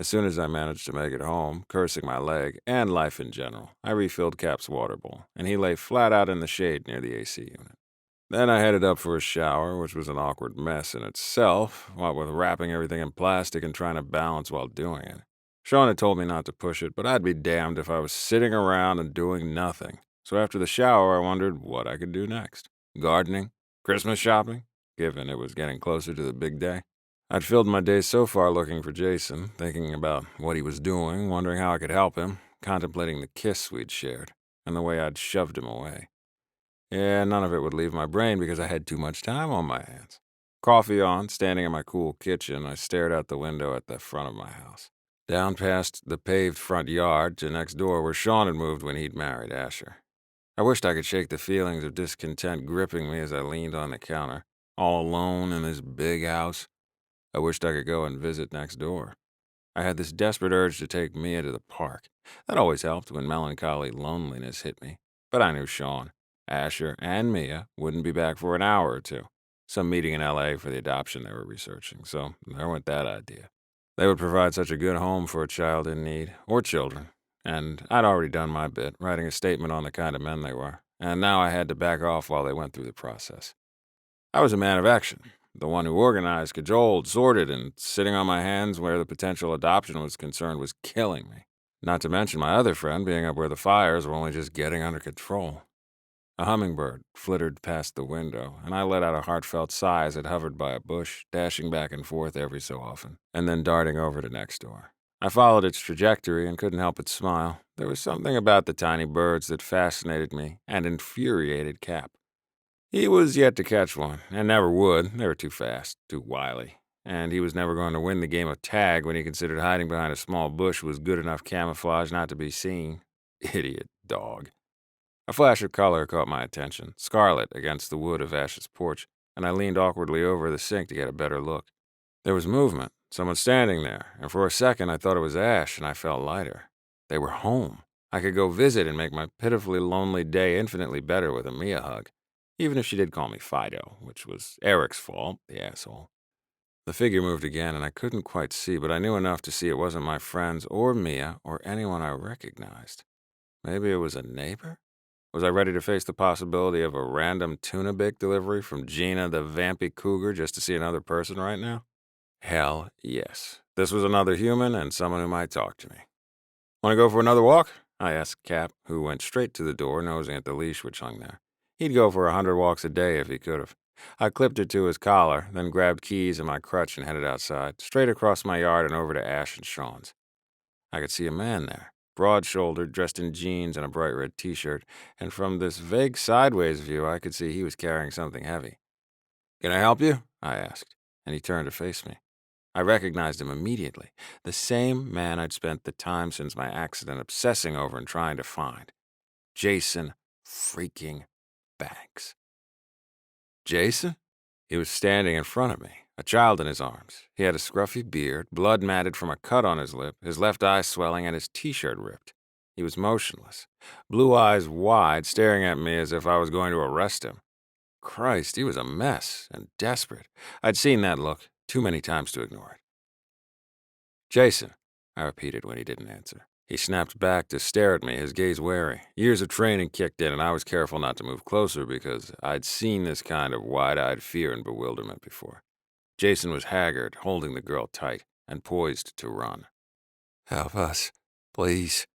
As soon as I managed to make it home, cursing my leg and life in general, I refilled Cap's water bowl, and he lay flat out in the shade near the AC unit. Then I headed up for a shower, which was an awkward mess in itself, what with wrapping everything in plastic and trying to balance while doing it. Sean had told me not to push it, but I'd be damned if I was sitting around and doing nothing. So after the shower, I wondered what I could do next. Gardening? Christmas shopping? Given it was getting closer to the big day. I'd filled my days so far looking for Jason, thinking about what he was doing, wondering how I could help him, contemplating the kiss we'd shared, and the way I'd shoved him away. Yeah, none of it would leave my brain because I had too much time on my hands. Coffee on, standing in my cool kitchen, I stared out the window at the front of my house. Down past the paved front yard to next door where Sean had moved when he'd married Asher. I wished I could shake the feelings of discontent gripping me as I leaned on the counter, all alone in this big house. I wished I could go and visit next door. I had this desperate urge to take Mia to the park. That always helped when melancholy loneliness hit me. But I knew Sean, Asher, and Mia wouldn't be back for an hour or two. Some meeting in LA for the adoption they were researching, so there went that idea. They would provide such a good home for a child in need, or children. And I'd already done my bit, writing a statement on the kind of men they were. And now I had to back off while they went through the process. I was a man of action, the one who organized, cajoled, sorted, and sitting on my hands where the potential adoption was concerned was killing me. Not to mention my other friend being up where the fires were only just getting under control. A hummingbird flittered past the window, and I let out a heartfelt sigh as it hovered by a bush, dashing back and forth every so often, and then darting over to next door. I followed its trajectory and couldn't help but smile. There was something about the tiny birds that fascinated me and infuriated Cap. He was yet to catch one, and never would. They were too fast, too wily. And he was never going to win the game of tag when he considered hiding behind a small bush was good enough camouflage not to be seen. Idiot dog. A flash of color caught my attention, scarlet against the wood of Ash's porch, and I leaned awkwardly over the sink to get a better look. There was movement, someone standing there, and for a second I thought it was Ash, and I felt lighter. They were home. I could go visit and make my pitifully lonely day infinitely better with a Mia hug. Even if she did call me Fido, which was Eric's fault, the asshole. The figure moved again, and I couldn't quite see, but I knew enough to see it wasn't my friends or Mia or anyone I recognized. Maybe it was a neighbor? Was I ready to face the possibility of a random tuna bake delivery from Gina the vampy cougar just to see another person right now? Hell yes. This was another human and someone who might talk to me. Want to go for another walk? I asked Cap, who went straight to the door, nosing at the leash which hung there. He'd go for 100 walks a day if he could have. I clipped it to his collar, then grabbed keys and my crutch and headed outside, straight across my yard and over to Ash and Sean's. I could see a man there, broad-shouldered, dressed in jeans and a bright red t-shirt, and from this vague sideways view I could see he was carrying something heavy. "Can I help you?" I asked, and he turned to face me. I recognized him immediately, the same man I'd spent the time since my accident obsessing over and trying to find. Jason freaking Banks. Jason? He was standing in front of me, a child in his arms. He had a scruffy beard, blood matted from a cut on his lip, his left eye swelling, and his t-shirt ripped. He was motionless, blue eyes wide, staring at me as if I was going to arrest him. Christ, he was a mess and desperate. I'd seen that look too many times to ignore it. "Jason," I repeated when he didn't answer. He snapped back to stare at me, his gaze wary. Years of training kicked in, and I was careful not to move closer because I'd seen this kind of wide-eyed fear and bewilderment before. Jason was haggard, holding the girl tight, and poised to run. "Help us, please,"